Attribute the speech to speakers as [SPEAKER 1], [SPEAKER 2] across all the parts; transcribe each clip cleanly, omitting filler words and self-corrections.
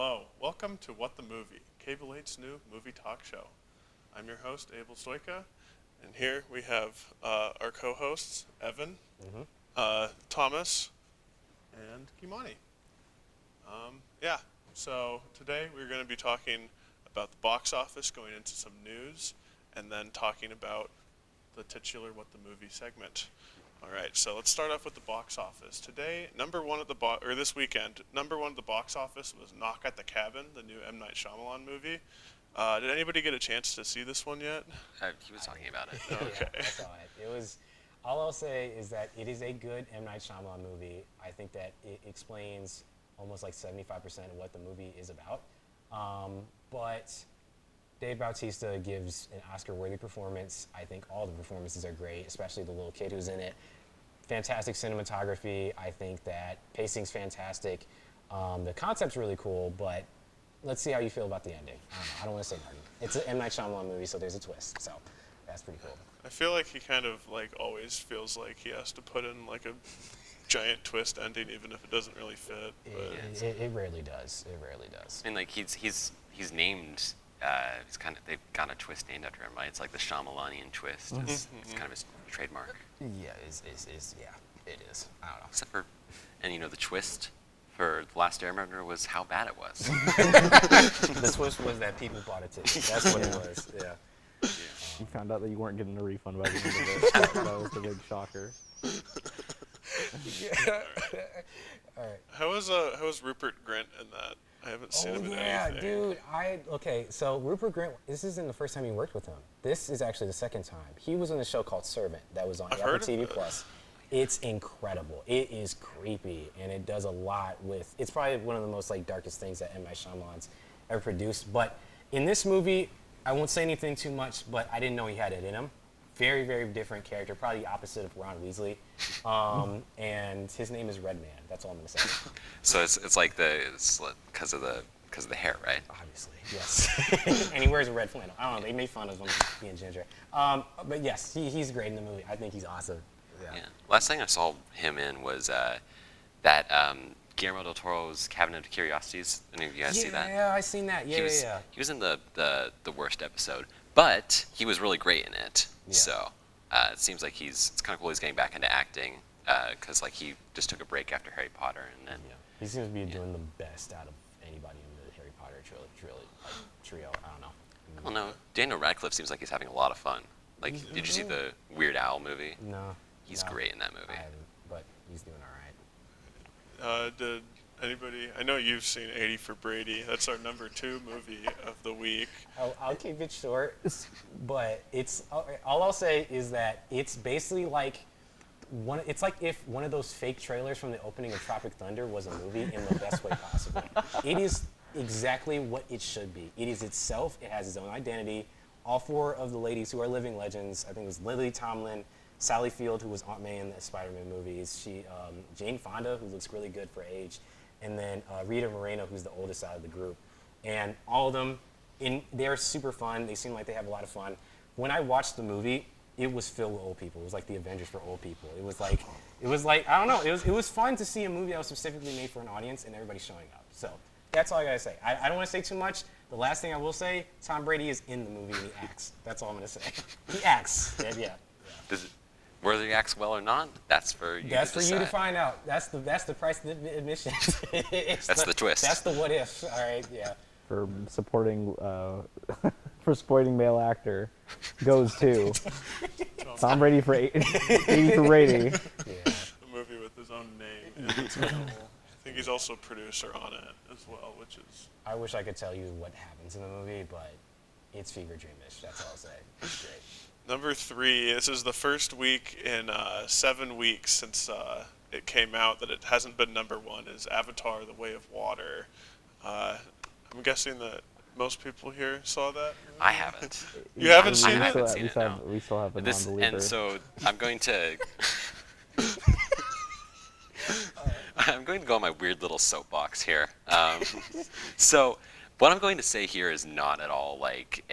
[SPEAKER 1] Hello, welcome to What the Movie, Cable 8's new movie talk show. I'm your host, Abel Stoyka, and here we have our co-hosts, Evan, Thomas, and Keymani. So today we're going to be talking about the box office, going into some news, and then talking about the titular What the Movie segment. All right, so let's start off with the box office. Today, this weekend, number one at the box office was Knock at the Cabin, the new M. Night Shyamalan movie. Did anybody get a chance to see this one yet?
[SPEAKER 2] He was talking about it.
[SPEAKER 1] Okay.
[SPEAKER 3] Yeah, I saw it. All I'll say is that it is a good M. Night Shyamalan movie. I think that it explains almost like 75% of what the movie is about. But Dave Bautista gives an Oscar-worthy performance. I think all the performances are great, especially the little kid who's in it. Fantastic cinematography. I think that pacing's fantastic. The concept's really cool, but let's see how you feel about the ending. I don't want to say nothing. It's an M. Night Shyamalan movie, so there's a twist. So that's pretty cool.
[SPEAKER 1] I feel like he kind of always feels like he has to put in a giant twist ending, even if it doesn't really fit.
[SPEAKER 3] It rarely does. It rarely does.
[SPEAKER 2] I mean, he's named. They've got a twist named after him, right? It's like the Shyamalanian twist. It's kind of his trademark.
[SPEAKER 3] Yeah, it is. I don't know.
[SPEAKER 2] Except for, the twist for The Last Airbender was how bad it was.
[SPEAKER 3] The twist was that people bought a ticket. That's what it was. Yeah.
[SPEAKER 4] You found out that you weren't getting a refund by the end of it. That was the big shocker.
[SPEAKER 3] All right.
[SPEAKER 1] How was Rupert Grint in that? I haven't seen him in anything.
[SPEAKER 3] Dude. So Rupert Grint, this isn't the first time you worked with him. This is actually the second time. He was on a show called Servant that was on Apple TV Plus. It's incredible. It is creepy, and it does a lot with. It's probably one of the most darkest things that M. Night Shyamalan's ever produced. But in this movie, I won't say anything too much, but I didn't know he had it in him. Very, very different character, probably the opposite of Ron Weasley. And his name is Redman. That's all I'm gonna say.
[SPEAKER 2] So it's because of the hair, right?
[SPEAKER 3] Obviously, yes. And he wears a red flannel. I don't know. They made fun of him being ginger. But yes, he's great in the movie. I think he's awesome. Yeah.
[SPEAKER 2] Last thing I saw him in was that Guillermo del Toro's Cabinet of Curiosities. Any of you guys see that?
[SPEAKER 3] Yeah, I seen that.
[SPEAKER 2] He was in the worst episode, but he was really great in it.
[SPEAKER 3] Yeah.
[SPEAKER 2] So it seems like it's kind of cool he's getting back into acting because he just took a break after Harry Potter and then.
[SPEAKER 3] Yeah. He seems to be doing the best out of anybody in the Harry Potter trio. I don't know.
[SPEAKER 2] Well, no, Daniel Radcliffe seems like he's having a lot of fun. Did you see the Weird Al movie?
[SPEAKER 3] No.
[SPEAKER 2] He's great in that movie.
[SPEAKER 3] I haven't, but he's doing all right.
[SPEAKER 1] Did anybody? I know you've seen 80 for Brady. That's our number 2 movie of the week.
[SPEAKER 3] I'll keep it short, but all I'll say is that it's basically it's like if one of those fake trailers from the opening of Tropic Thunder was a movie in the best way possible. It is exactly what it should be. It is itself. It has its own identity. All 4 of the ladies who are living legends. I think it was Lily Tomlin, Sally Field, who was Aunt May in the Spider-Man movies. Jane Fonda, who looks really good for age, and then Rita Moreno, who's the oldest out of the group. And all of them, they're super fun. They seem like they have a lot of fun. When I watched the movie, it was filled with old people. It was like the Avengers for old people. It was like I don't know. It was fun to see a movie that was specifically made for an audience and everybody showing up. So that's all I gotta say. I don't want to say too much. The last thing I will say, Tom Brady is in the movie and he acts. That's all I'm gonna say. He acts. Yeah.
[SPEAKER 2] Whether he acts well or not, that's for you.
[SPEAKER 3] That's for you to find out. That's the price of admission.
[SPEAKER 2] That's the twist.
[SPEAKER 3] That's the what if. All right. Yeah.
[SPEAKER 4] For supporting male actor goes to Tom Brady for 80 for Brady.
[SPEAKER 1] Yeah. A movie with his own name. And its title. I think he's also a producer on it as well, which is.
[SPEAKER 3] I wish I could tell you what happens in the movie, but it's fever dreamish. That's all I'll say. It's great.
[SPEAKER 1] Number 3, this is the first week in 7 weeks since it came out that it hasn't been number 1, is Avatar: The Way of Water. I'm guessing that most people here saw that.
[SPEAKER 2] I haven't.
[SPEAKER 1] You haven't seen it?
[SPEAKER 2] I haven't seen it, no.
[SPEAKER 4] We still have a non-believer.
[SPEAKER 2] And so I'm going to go on my weird little soapbox here. So what I'm going to say here is not at all like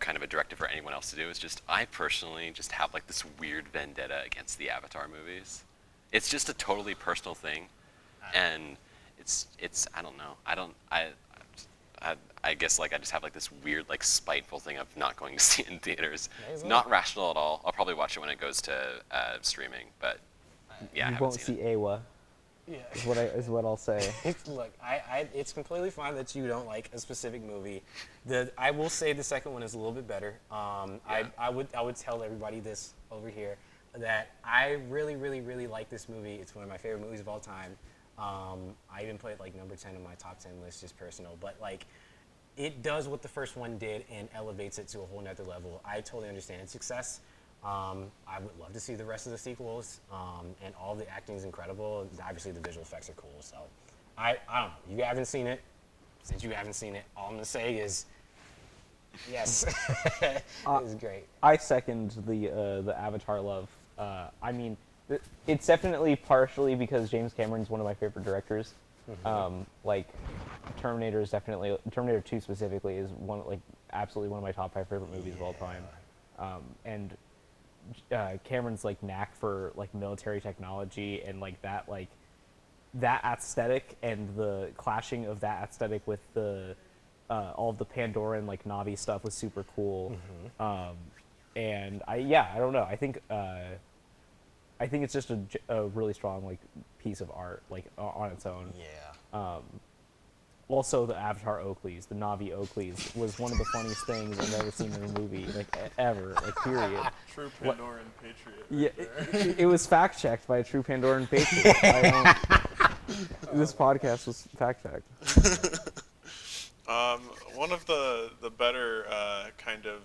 [SPEAKER 2] kind of a directive for anyone else to do. It's just I personally just have this weird vendetta against the Avatar movies. It's just a totally personal thing, and I don't know. I guess like I just have like this weird like spiteful thing of not going to see it in theaters.
[SPEAKER 3] Amazing.
[SPEAKER 2] Not rational at all. I'll probably watch it when it goes to streaming, but yeah, I
[SPEAKER 4] You
[SPEAKER 2] haven't
[SPEAKER 4] won't
[SPEAKER 2] seen
[SPEAKER 4] see
[SPEAKER 2] it.
[SPEAKER 4] AWA.
[SPEAKER 3] Yeah.
[SPEAKER 4] Is what I'll say.
[SPEAKER 3] Look, it's completely fine that you don't like a specific movie. I will say the second one is a little bit better. I would tell everybody this over here that I really, really, really like this movie. It's one of my favorite movies of all time. I even put it like number 10 on my top 10 list, just personal. But like, it does what the first one did and elevates it to a whole nother level. I totally understand its success. I would love to see the rest of the sequels, and all the acting is incredible. Obviously, the visual effects are cool. So, I don't know. You haven't seen it. Since you haven't seen it, all I'm gonna say is, yes, it's great.
[SPEAKER 4] I second the Avatar love. I mean, it's definitely partially because James Cameron's one of my favorite directors. Like, Terminator 2 specifically is absolutely one of my top 5 favorite movies of all time. And Cameron's like knack for like military technology and like that aesthetic and the clashing of that aesthetic with the all of the Pandoran like Na'vi stuff was super cool. And I don't know. I think it's just a really strong like piece of art like on its own.
[SPEAKER 3] Yeah.
[SPEAKER 4] Also, the Avatar Oakleys, the Na'vi Oakleys, was one of the funniest things I've ever seen in a movie, like ever, like period.
[SPEAKER 1] True Pandoran patriot.
[SPEAKER 4] Yeah, it was fact checked by a true Pandoran patriot. This podcast was fact checked.
[SPEAKER 1] One of the better kind of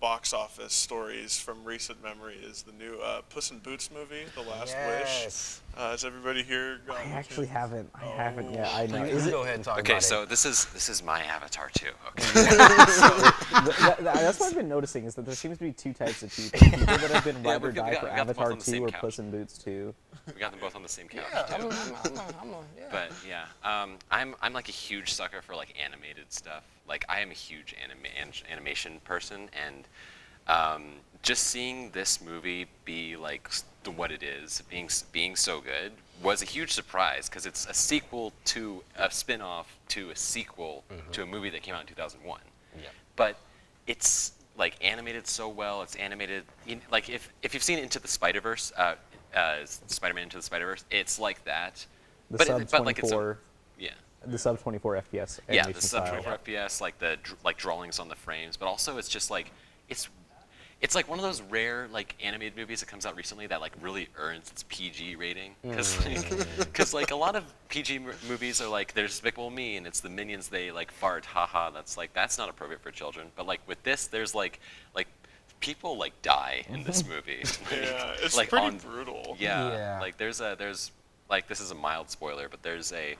[SPEAKER 1] box office stories from recent memory is the new Puss in Boots movie, The Last Wish.
[SPEAKER 3] Yes.
[SPEAKER 1] Has everybody here gone
[SPEAKER 4] I actually
[SPEAKER 1] to-
[SPEAKER 4] haven't. I haven't yet. I know.
[SPEAKER 3] You go ahead and talk
[SPEAKER 2] Okay,
[SPEAKER 3] about
[SPEAKER 2] so
[SPEAKER 3] it.
[SPEAKER 2] this is my avatar too. Okay.
[SPEAKER 4] That's what I've been noticing is that there seems to be two types of people: people that have been ride or
[SPEAKER 2] we
[SPEAKER 4] die
[SPEAKER 2] got
[SPEAKER 4] for
[SPEAKER 2] them both
[SPEAKER 4] Avatar
[SPEAKER 2] on the same
[SPEAKER 4] 2 or
[SPEAKER 2] couch.
[SPEAKER 4] Puss in Boots 2.
[SPEAKER 2] We got them both on the same couch
[SPEAKER 3] Yeah,
[SPEAKER 2] too.
[SPEAKER 3] yeah.
[SPEAKER 2] But yeah, I'm like a huge sucker for like animated stuff. Like I am a huge animation person, and just seeing this movie be like what it is, being so good, was a huge surprise because it's a sequel to a spin-off to a sequel to a movie that came out in 2001.
[SPEAKER 3] Yep.
[SPEAKER 2] But it's like animated so well. It's animated like if you've seen Into the Spider-Verse, Spider-Man Into the Spider-Verse, it's like that.
[SPEAKER 4] The sub
[SPEAKER 2] but like it's
[SPEAKER 4] 24,
[SPEAKER 2] yeah.
[SPEAKER 4] the sub 24 FPS
[SPEAKER 2] Yeah,
[SPEAKER 4] animation
[SPEAKER 2] the sub
[SPEAKER 4] style.
[SPEAKER 2] 24 FPS, like the like drawings on the frames, but also it's just like it's like one of those rare like animated movies that comes out recently that like really earns its PG rating because like a lot of PG movies are like there's Despicable Me and it's the minions they like fart haha that's not appropriate for children, but like with this there's like people like die in this movie.
[SPEAKER 1] Yeah, it's
[SPEAKER 2] like
[SPEAKER 1] pretty brutal.
[SPEAKER 2] Yeah, like there's like this is a mild spoiler, but there's a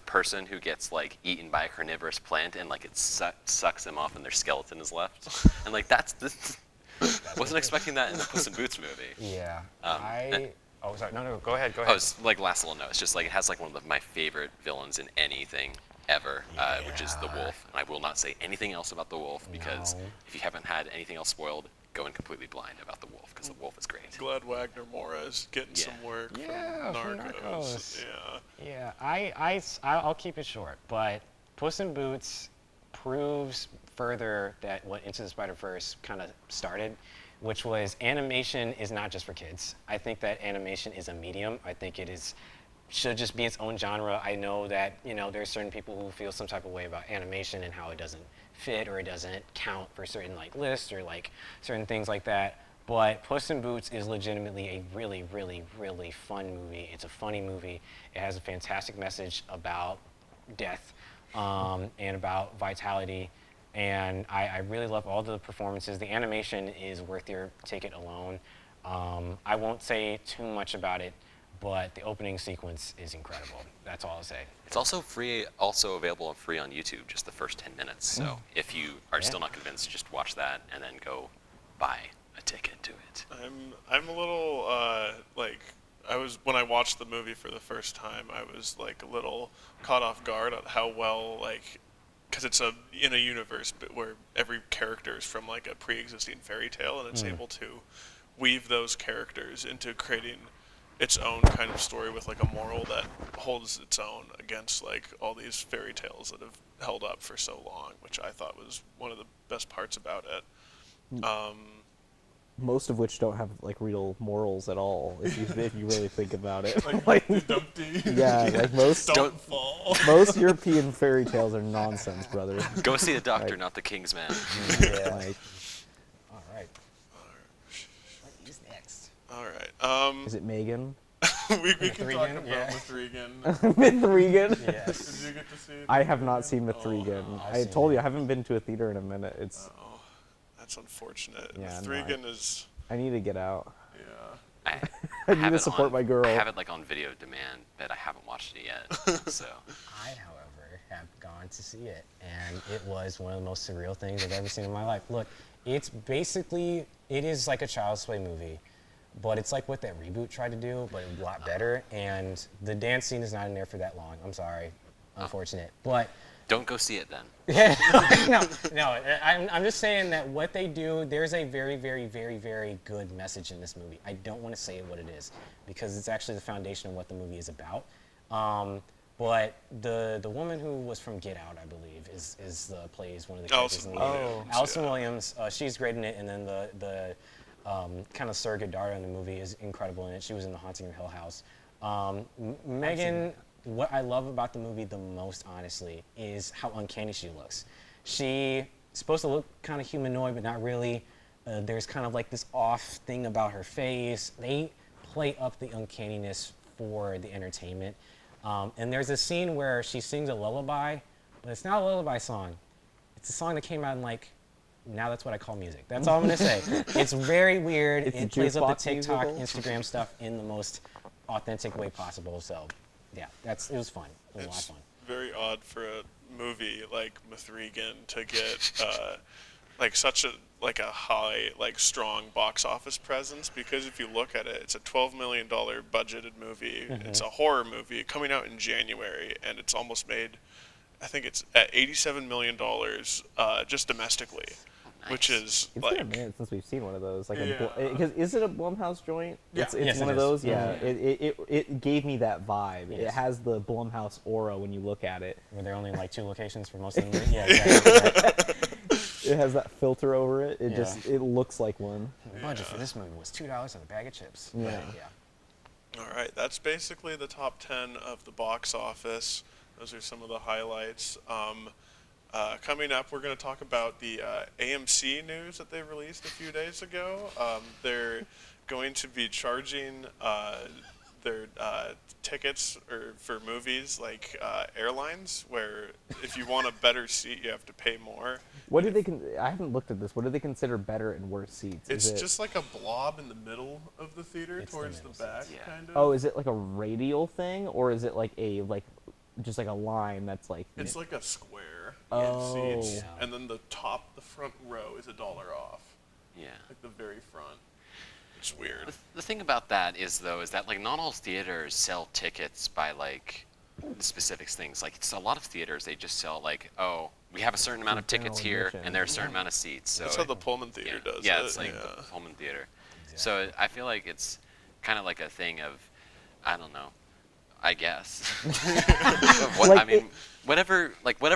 [SPEAKER 2] person who gets like eaten by a carnivorous plant and like it sucks them off and their skeleton is left, and like wasn't expecting that in the Puss in Boots movie.
[SPEAKER 3] Yeah.
[SPEAKER 2] and-
[SPEAKER 3] Oh, sorry. No, go ahead. Go
[SPEAKER 2] Oh,
[SPEAKER 3] ahead.
[SPEAKER 2] it's like last little note. It's just like it has like one of my favorite villains in anything ever, which is the wolf. And I will not say anything else about the wolf because
[SPEAKER 3] No.
[SPEAKER 2] if you haven't had anything else spoiled, go in completely blind about the wolf because the wolf is great.
[SPEAKER 1] Glad Wagner Moura is getting
[SPEAKER 2] Yeah.
[SPEAKER 1] some work
[SPEAKER 3] Yeah,
[SPEAKER 1] from
[SPEAKER 3] from
[SPEAKER 1] Narcos.
[SPEAKER 3] Narcos.
[SPEAKER 1] Yeah.
[SPEAKER 3] Yeah, I'll keep it short, but Puss in Boots proves further that what Into the Spider-Verse kind of started, which was animation is not just for kids. I think that animation is a medium. I think should just be its own genre. I know that, there's certain people who feel some type of way about animation and how it doesn't fit or it doesn't count for certain like lists or like certain things like that. But Puss in Boots is legitimately a really, really, really fun movie. It's a funny movie. It has a fantastic message about death and about vitality. And I really love all the performances. The animation is worth your ticket alone. I won't say too much about it, but the opening sequence is incredible. That's all I'll say.
[SPEAKER 2] It's also free, also available and free on YouTube, just the first 10 minutes. So if you are still not convinced, just watch that and then go buy a ticket to it.
[SPEAKER 1] I'm a little when I watched the movie for the first time, I was like a little caught off guard on how well because it's in a universe where every character is from like a pre-existing fairy tale and it's able to weave those characters into creating its own kind of story with like a moral that holds its own against like all these fairy tales that have held up for so long, which I thought was one of the best parts about it.
[SPEAKER 4] Most of which don't have like real morals at all, if you really think about it.
[SPEAKER 1] Like Dumpty.
[SPEAKER 4] Yeah, like most
[SPEAKER 1] Don't fall.
[SPEAKER 4] most European fairy tales are nonsense, brother.
[SPEAKER 2] Go see the doctor,
[SPEAKER 4] Right.
[SPEAKER 2] not the king's man.
[SPEAKER 3] Yeah.
[SPEAKER 4] Like,
[SPEAKER 3] All right. What is next?
[SPEAKER 1] All right.
[SPEAKER 4] is it Megan?
[SPEAKER 1] We can talk
[SPEAKER 3] Mithrigan,
[SPEAKER 1] about
[SPEAKER 3] yeah.
[SPEAKER 1] Mithrigan.
[SPEAKER 4] Mithrigan?
[SPEAKER 3] Yes.
[SPEAKER 1] Did you get to see it?
[SPEAKER 4] I have not seen Mithrigan.
[SPEAKER 3] I've
[SPEAKER 4] I
[SPEAKER 3] seen
[SPEAKER 4] told
[SPEAKER 3] it.
[SPEAKER 4] you I haven't been to a theater in a minute. It's
[SPEAKER 1] Oh, that's unfortunate.
[SPEAKER 4] Yeah, no,
[SPEAKER 1] Mithrigan is,
[SPEAKER 4] I need to get out.
[SPEAKER 1] yeah.
[SPEAKER 4] I
[SPEAKER 2] have
[SPEAKER 4] need to
[SPEAKER 2] it
[SPEAKER 4] support
[SPEAKER 2] on,
[SPEAKER 4] my girl.
[SPEAKER 2] I have it like on video demand, but I haven't watched it yet. So
[SPEAKER 3] I, however, have gone to see it, and it was one of the most surreal things I've ever seen in my life. Look, it is like a Child's Play movie, but it's like what that reboot tried to do, but a lot better, and the dance scene is not in there for that long. I'm sorry. Unfortunate. But
[SPEAKER 2] don't go see it then.
[SPEAKER 3] no, I'm just saying that what they do, there's a very, very, very, very good message in this movie. I don't want to say what it is because it's actually the foundation of what the movie is about. But the woman who was from Get Out, I believe, plays one of the characters in the movie.
[SPEAKER 1] Williams,
[SPEAKER 3] Allison
[SPEAKER 1] yeah.
[SPEAKER 3] Williams, she's great in it, and then the kind of surrogate daughter in the movie is incredible in it. She was in The Haunting of Hill House. Megan, what I love about the movie the most, honestly, is how uncanny she looks. She's supposed to look kind of humanoid, but not really. There's kind of like this off thing about her face. They play up the uncanniness for the entertainment. And there's a scene where she sings a lullaby, but it's not a lullaby song. It's a song that came out in like, now that's what I call music. That's all I'm gonna say. It's very weird.
[SPEAKER 4] It's a
[SPEAKER 3] It plays up the
[SPEAKER 4] jukebox
[SPEAKER 3] TikTok,
[SPEAKER 4] musical?
[SPEAKER 3] Instagram stuff in the most authentic way possible. So, yeah, it was fun. It was a lot of
[SPEAKER 1] It's
[SPEAKER 3] fun.
[SPEAKER 1] very odd for a movie like Mithrigan to get like such a high, like strong box office presence, because if you look at it, it's a $12 million budgeted movie. It's a horror movie coming out in January, and it's almost made, I think it's at $87 million just domestically, which is
[SPEAKER 4] It's
[SPEAKER 1] like,
[SPEAKER 4] been a minute since we've seen one of those. Like,
[SPEAKER 1] Yeah.
[SPEAKER 4] because is it a Blumhouse joint?
[SPEAKER 1] Yeah.
[SPEAKER 4] It's
[SPEAKER 3] Yes,
[SPEAKER 4] one
[SPEAKER 3] it
[SPEAKER 4] of
[SPEAKER 3] is.
[SPEAKER 4] those. Yeah,
[SPEAKER 3] Mhm.
[SPEAKER 4] it gave me that vibe. It
[SPEAKER 3] Yes.
[SPEAKER 4] has the Blumhouse aura when you look at it.
[SPEAKER 3] Were there only like 2 locations for most of the movie? Yeah, exactly.
[SPEAKER 4] It has that filter over it. It
[SPEAKER 3] Yeah.
[SPEAKER 4] just it looks like one.
[SPEAKER 3] The budget for this movie was $2 and a bag of chips.
[SPEAKER 4] Yeah.
[SPEAKER 1] all right, that's basically the top 10 of the box office. Those are some of the highlights. Coming up, we're going to talk about the AMC news that they released a few days ago. They're going to be charging their tickets for movies like airlines, where if you want a better seat, you have to pay more.
[SPEAKER 4] What do they? I haven't looked at this. What do they consider better and worse seats?
[SPEAKER 1] It's
[SPEAKER 4] Is it,
[SPEAKER 1] just like a blob in the middle of the theater
[SPEAKER 3] It's the
[SPEAKER 1] towards the
[SPEAKER 3] middle
[SPEAKER 1] back,
[SPEAKER 3] seats.
[SPEAKER 2] Yeah.
[SPEAKER 1] kind of.
[SPEAKER 4] oh, is it like a radial thing, or is it like just like a line that's like?
[SPEAKER 1] It's like a square
[SPEAKER 4] Oh.
[SPEAKER 1] seats,
[SPEAKER 3] Yeah.
[SPEAKER 1] and then the front row is $1 off,
[SPEAKER 2] Yeah.
[SPEAKER 1] like the very front. It's weird.
[SPEAKER 2] The thing about that is that like not all theaters sell tickets by like specific things. Like it's a lot of theaters, they just sell like, oh, we have a certain amount of tickets
[SPEAKER 4] general
[SPEAKER 2] here,
[SPEAKER 4] admission.
[SPEAKER 2] and there's a certain amount of seats. So
[SPEAKER 1] That's how the Pullman Theater
[SPEAKER 2] yeah,
[SPEAKER 1] does
[SPEAKER 2] yeah,
[SPEAKER 1] it.
[SPEAKER 2] it's like
[SPEAKER 1] yeah.
[SPEAKER 2] the Pullman Theater. So I feel like it's kind of like a thing of, I don't know, I guess.
[SPEAKER 4] Like
[SPEAKER 2] I mean, whatever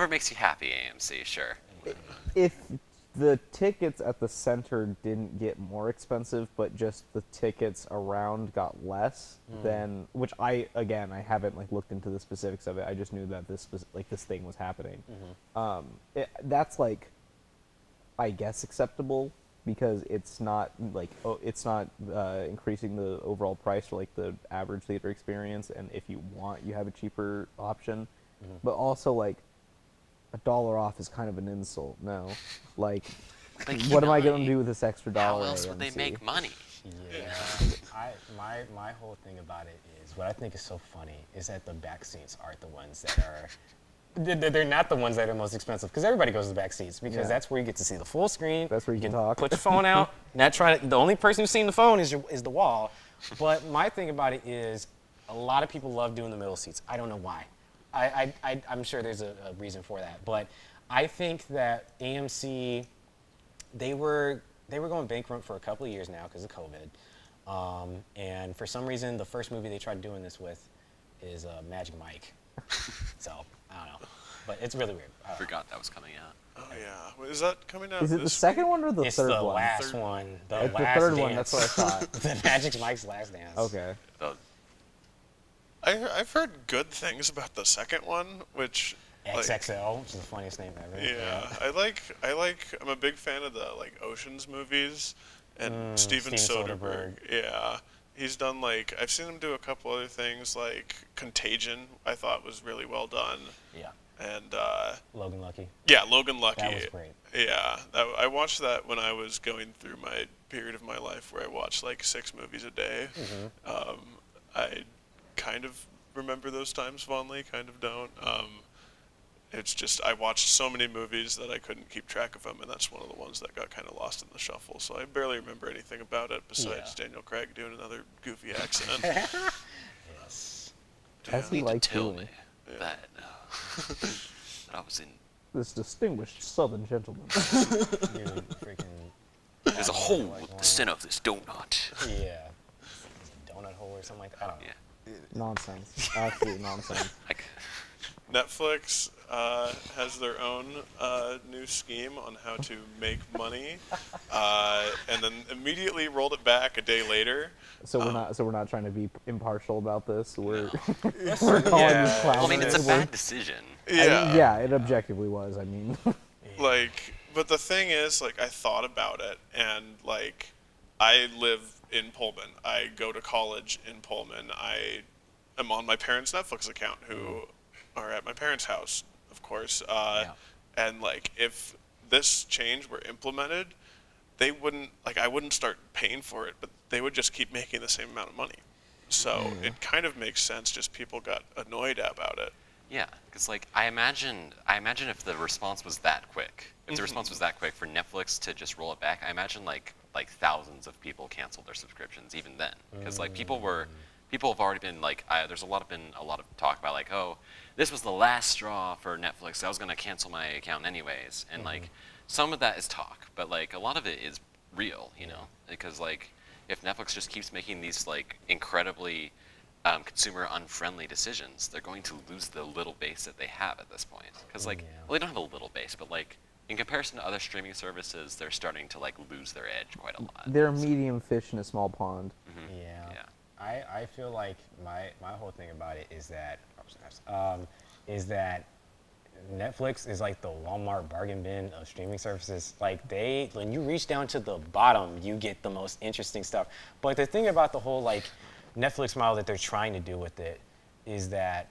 [SPEAKER 2] makes you happy, AMC, sure.
[SPEAKER 4] If the tickets at the center didn't get more expensive, but just the tickets around got less, then which I haven't like looked into the specifics of it. I just knew that this thing was happening. That's like, I guess, acceptable because it's not like increasing the overall price for like the average theater experience, and if you want, you have a cheaper option. But also like, $1 off is kind of an insult. No, like,
[SPEAKER 2] But
[SPEAKER 4] what am I
[SPEAKER 2] Keymani,
[SPEAKER 4] gonna do with this extra dollar?
[SPEAKER 2] How else would they
[SPEAKER 4] AMC?
[SPEAKER 2] make money?
[SPEAKER 3] Yeah. My whole thing about it is, what I think is so funny is that the back seats aren't the ones that are. They're not the ones that are most expensive, because everybody goes to the back seats because
[SPEAKER 4] Yeah.
[SPEAKER 3] that's where you get to see the full screen.
[SPEAKER 4] That's where you can talk.
[SPEAKER 3] Put your phone out. The only person who's seeing the phone is the wall. But my thing about it is, a lot of people love doing the middle seats. I don't know why. I'm sure there's a reason for that, but I think that AMC, they were going bankrupt for a couple of years now because of COVID. And for some reason, the first movie they tried doing this with is Magic Mike. So I don't know, but it's really weird.
[SPEAKER 2] I forgot that was coming out.
[SPEAKER 1] Oh yeah. Wait, is that coming out?
[SPEAKER 4] Is it the
[SPEAKER 1] this
[SPEAKER 4] second
[SPEAKER 1] week?
[SPEAKER 4] one or the
[SPEAKER 3] It's
[SPEAKER 4] third
[SPEAKER 3] the
[SPEAKER 4] one?
[SPEAKER 3] last one. The
[SPEAKER 4] It's the
[SPEAKER 3] last
[SPEAKER 4] third
[SPEAKER 3] dance.
[SPEAKER 4] one. That's what I thought.
[SPEAKER 3] The Magic Mike's Last Dance.
[SPEAKER 4] Okay.
[SPEAKER 2] The-
[SPEAKER 1] I've heard good things about the second one, which like,
[SPEAKER 3] XXL, which is the funniest name ever.
[SPEAKER 1] yeah, I'm a big fan of the like Ocean's movies and Steven
[SPEAKER 3] Steven
[SPEAKER 1] Soderbergh. Yeah. He's done like I've seen him do a couple other things like Contagion. I thought was really well done,
[SPEAKER 3] Yeah.
[SPEAKER 1] and
[SPEAKER 3] Logan Lucky.
[SPEAKER 1] yeah, Logan Lucky.
[SPEAKER 3] That was great.
[SPEAKER 1] Yeah, I watched that when I was going through my period of my life where I watched like 6 movies a day. I kind of remember those times fondly, kind of don't. It's just I watched so many movies that I couldn't keep track of them, and that's one of the ones that got kind of lost in the shuffle. So I barely remember anything about it besides
[SPEAKER 3] Yeah.
[SPEAKER 1] Daniel Craig doing another goofy accent.
[SPEAKER 3] Yes.
[SPEAKER 4] As he
[SPEAKER 2] need to
[SPEAKER 4] likes
[SPEAKER 2] tell
[SPEAKER 4] doing.
[SPEAKER 2] me that, that I was in.
[SPEAKER 4] This distinguished Southern gentleman.
[SPEAKER 3] Dude, freaking.
[SPEAKER 2] There's a hole
[SPEAKER 3] like
[SPEAKER 2] at
[SPEAKER 3] one.
[SPEAKER 2] the center of this donut.
[SPEAKER 3] Yeah. It's a donut hole or something like that. I don't know.
[SPEAKER 2] Yeah.
[SPEAKER 4] Nonsense. Absolute nonsense.
[SPEAKER 2] Like,
[SPEAKER 1] Netflix has their own new scheme on how to make money, and then immediately rolled it back a day later.
[SPEAKER 4] So we're not trying to be impartial about this. We're we're calling
[SPEAKER 1] Yeah.
[SPEAKER 4] this clown.
[SPEAKER 2] well, I mean, it's a
[SPEAKER 4] work.
[SPEAKER 2] bad decision.
[SPEAKER 1] Yeah.
[SPEAKER 4] Yeah, it objectively was. I mean,
[SPEAKER 1] Like, but the thing is, like, I thought about it, and like, I live in Pullman. I go to college in Pullman. I am on my parents' Netflix account, who are at my parents' house, of course. And like, if this change were implemented, they wouldn't like I wouldn't start paying for it, but they would just keep making the same amount of money. So it kind of makes sense. Just people got annoyed about it.
[SPEAKER 2] Yeah, because like I imagine if the response was that quick, if the response was that quick for Netflix to just roll it back, I imagine like thousands of people canceled their subscriptions even then, because like people have already been like there's been a lot of talk about like, oh, this was the last straw for Netflix. I was gonna cancel my account anyways, and like some of that is talk, but like a lot of it is real, you know, because like if Netflix just keeps making these like incredibly consumer unfriendly decisions, they're going to lose the little base that they have at this point. Because like, well, they don't have a little base, but like in comparison to other streaming services, they're starting to like lose their edge quite a lot.
[SPEAKER 4] they're a medium fish in a small pond.
[SPEAKER 3] Yeah.
[SPEAKER 2] Yeah.
[SPEAKER 3] I feel like my whole thing about it is that Netflix is like the Walmart bargain bin of streaming services. Like when you reach down to the bottom, you get the most interesting stuff. But the thing about the whole like Netflix model that they're trying to do with it is that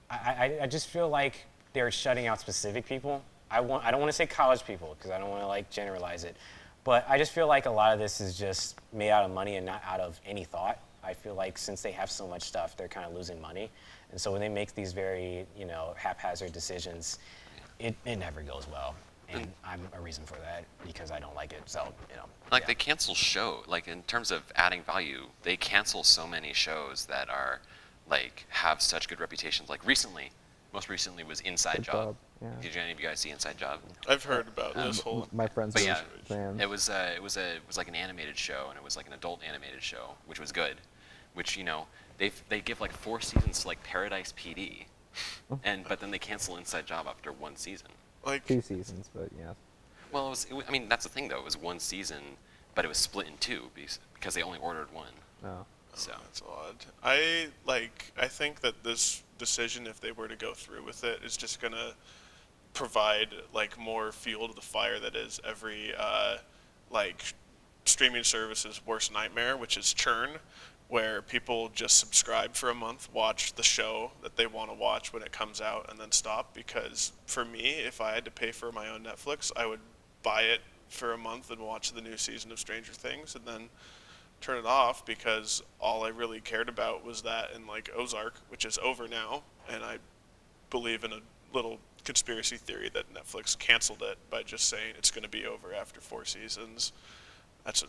[SPEAKER 3] I just feel like they're shutting out specific people. I don't want to say college people because I don't want to like generalize it, but I just feel like a lot of this is just made out of money and not out of any thought. I feel like since they have so much stuff, they're kind of losing money, and so when they make these very haphazard decisions, it never goes well. And I'm a reason for that because I don't like it. So
[SPEAKER 2] Like they cancel like in terms of adding value, they cancel so many shows that are like have such good reputations. Like most recently was Inside
[SPEAKER 4] Good
[SPEAKER 2] Job.
[SPEAKER 4] Job, yeah.
[SPEAKER 2] Did any of you guys see Inside Job?
[SPEAKER 1] I've heard about this whole.
[SPEAKER 4] My friends
[SPEAKER 2] But
[SPEAKER 4] are
[SPEAKER 2] yeah,
[SPEAKER 4] fans.
[SPEAKER 2] it was like an animated show, and it was like an adult animated show, which was good. Which they give like 4 seasons to like Paradise PD, but then they cancel Inside Job after 1 season.
[SPEAKER 1] Like
[SPEAKER 4] 2 seasons, but yeah.
[SPEAKER 2] Well, I mean that's the thing though. It was 1 season, but it was split in 2 because they only ordered 1.
[SPEAKER 4] Oh.
[SPEAKER 2] So
[SPEAKER 1] that's odd. I think that this decision, if they were to go through with it, is just gonna provide like more fuel to the fire that is every like streaming service's worst nightmare, which is churn, where people just subscribe for a month, watch the show that they want to watch when it comes out, and then stop. Because for me, if I had to pay for my own Netflix, I would buy it for a month and watch the new season of Stranger Things, and then turn it off because all I really cared about was that and like Ozark, which is over now, and I believe in a little conspiracy theory that Netflix canceled it by just saying it's going to be over after 4 seasons. That's a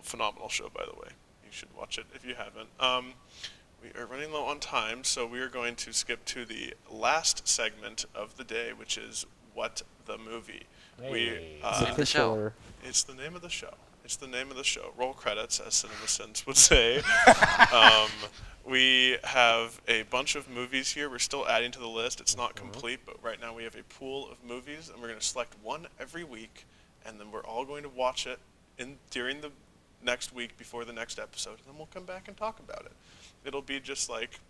[SPEAKER 1] phenomenal show, by the way. You should watch it if you haven't. We are running low on time, so we are going to skip to the last segment of the day, which is What the Movie.
[SPEAKER 3] Hey.
[SPEAKER 2] Name of the show.
[SPEAKER 4] Titular.
[SPEAKER 1] It's the name of the show. It's the name of the show. Roll credits, as CinemaSins would say. We have a bunch of movies here. We're still adding to the list. It's not complete, but right now we have a pool of movies, and we're going to select one every week, and then we're all going to watch it during the next week before the next episode, and then we'll come back and talk about it. It'll be just like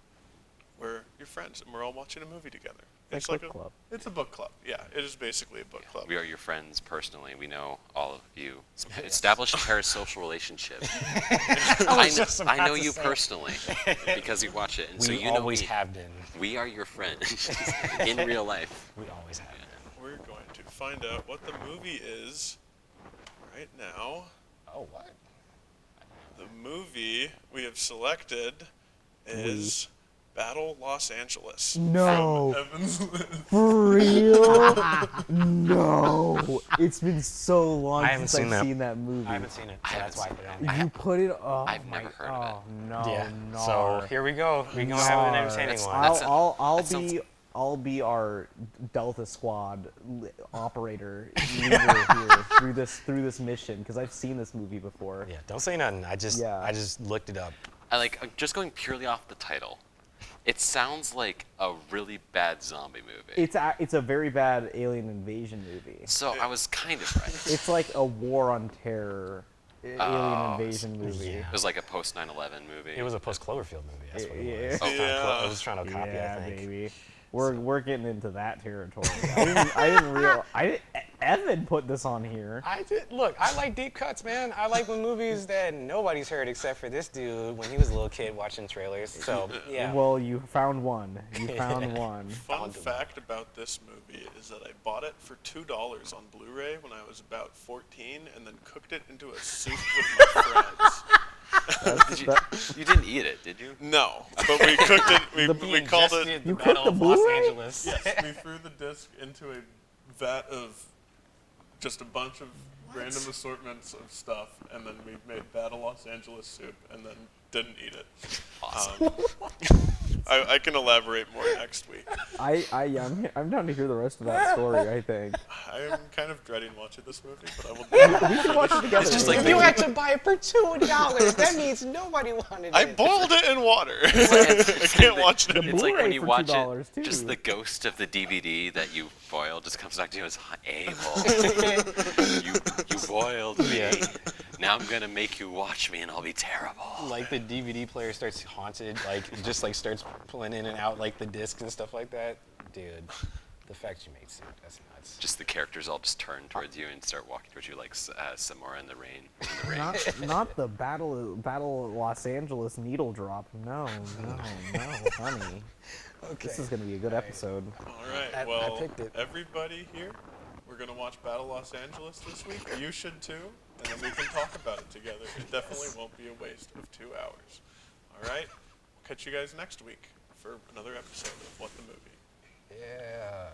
[SPEAKER 1] we're your friends, and we're all watching a movie together.
[SPEAKER 4] It's like book club.
[SPEAKER 1] It's a book club. Yeah, it is basically a book club.
[SPEAKER 2] We are your friends personally. We know all of you. Establish a parasocial relationship. I know you personally because you watch it, and
[SPEAKER 3] We
[SPEAKER 2] so you know
[SPEAKER 3] always have been.
[SPEAKER 2] we are your friends in real life.
[SPEAKER 3] We always have been.
[SPEAKER 1] We're going to find out what the movie is right now.
[SPEAKER 3] Oh, what?
[SPEAKER 1] The movie we have selected is Battle Los Angeles.
[SPEAKER 4] No.
[SPEAKER 1] From Evan's list.
[SPEAKER 4] For real? No. It's been so long
[SPEAKER 3] I haven't
[SPEAKER 4] since
[SPEAKER 3] seen
[SPEAKER 4] I've
[SPEAKER 3] that.
[SPEAKER 4] seen that movie.
[SPEAKER 3] I haven't seen it, so that's why I put it on.
[SPEAKER 4] You put it. Oh
[SPEAKER 2] I've
[SPEAKER 4] my,
[SPEAKER 2] never heard of it.
[SPEAKER 4] Oh no.
[SPEAKER 3] Yeah.
[SPEAKER 4] No.
[SPEAKER 3] So here we go. We're gonna have an entertaining one.
[SPEAKER 2] That's a-
[SPEAKER 4] I'll
[SPEAKER 2] that sounds-
[SPEAKER 4] I'll be our Delta Squad operator leader here through this mission because I've seen this movie before.
[SPEAKER 3] Yeah. Don't say nothing. I just looked it up.
[SPEAKER 2] Just going purely off the title. It sounds like a really bad zombie movie.
[SPEAKER 4] It's a very bad alien invasion movie.
[SPEAKER 2] So I was kind of right.
[SPEAKER 4] It's like a war on terror alien invasion movie.
[SPEAKER 3] yeah.
[SPEAKER 2] It was like a post 9/11 movie.
[SPEAKER 3] It was a post Cloverfield movie. That's what it
[SPEAKER 4] Yeah.
[SPEAKER 3] was.
[SPEAKER 1] Yeah.
[SPEAKER 3] I was trying to copy.
[SPEAKER 4] Yeah,
[SPEAKER 3] I think.
[SPEAKER 4] baby. We're getting into that territory. I didn't realize. Evan put this on here.
[SPEAKER 3] I did. Look, I like deep cuts, man. I like when movies that nobody's heard except for this dude when he was a little kid watching trailers. So yeah.
[SPEAKER 4] Well, you found one. You found one.
[SPEAKER 1] Fun fact about this movie is that I bought it for $2 on Blu-ray when I was about 14, and then cooked it into a soup with my friends.
[SPEAKER 2] You didn't eat it, did you?
[SPEAKER 1] No, but we cooked it. We called it.
[SPEAKER 4] You
[SPEAKER 3] The
[SPEAKER 4] cooked
[SPEAKER 3] Battle
[SPEAKER 4] the
[SPEAKER 3] of Los
[SPEAKER 4] Blu-ray?
[SPEAKER 3] Angeles.
[SPEAKER 1] Yes, we threw the disc into a vat of just a bunch of random assortments of stuff, and then we made Battle Los Angeles soup, and then didn't eat it.
[SPEAKER 2] Awesome.
[SPEAKER 1] I can elaborate more next week.
[SPEAKER 4] I'm down to hear the rest of that story. I think
[SPEAKER 1] I am kind of dreading watching this movie, but I will do it.
[SPEAKER 4] we should watch it together.
[SPEAKER 2] It's just
[SPEAKER 4] maybe.
[SPEAKER 2] like
[SPEAKER 3] You had to buy it for $2. That means nobody wanted it.
[SPEAKER 1] I boiled it in water. I can't watch it anymore.
[SPEAKER 2] It's like when
[SPEAKER 4] Blu-ray
[SPEAKER 2] you
[SPEAKER 4] for
[SPEAKER 2] watch
[SPEAKER 4] $2
[SPEAKER 2] it,
[SPEAKER 4] too.
[SPEAKER 2] just the ghost of the DVD that you boiled just comes back to you as Abel. you boiled me.
[SPEAKER 3] Yeah.
[SPEAKER 2] Now I'm gonna make you watch me, and I'll be terrible.
[SPEAKER 3] Like the DVD player starts haunted, like just like starts pulling in and out like the discs and stuff like that. Dude, the fact you made soup, that's nuts.
[SPEAKER 2] Just the characters all just turn towards you and start walking towards you like Samora in the rain.
[SPEAKER 4] Not the battle Los Angeles needle drop. No, honey.
[SPEAKER 3] Okay.
[SPEAKER 4] This is gonna be a good episode.
[SPEAKER 1] All right.
[SPEAKER 3] I
[SPEAKER 1] Well,
[SPEAKER 3] picked it.
[SPEAKER 1] everybody here, we're gonna watch Battle Los Angeles this week. You should too, and then we can talk about it together. It definitely won't be a waste of 2 hours. All right. We'll catch you guys next week for another episode of What the Movie.
[SPEAKER 3] Yeah.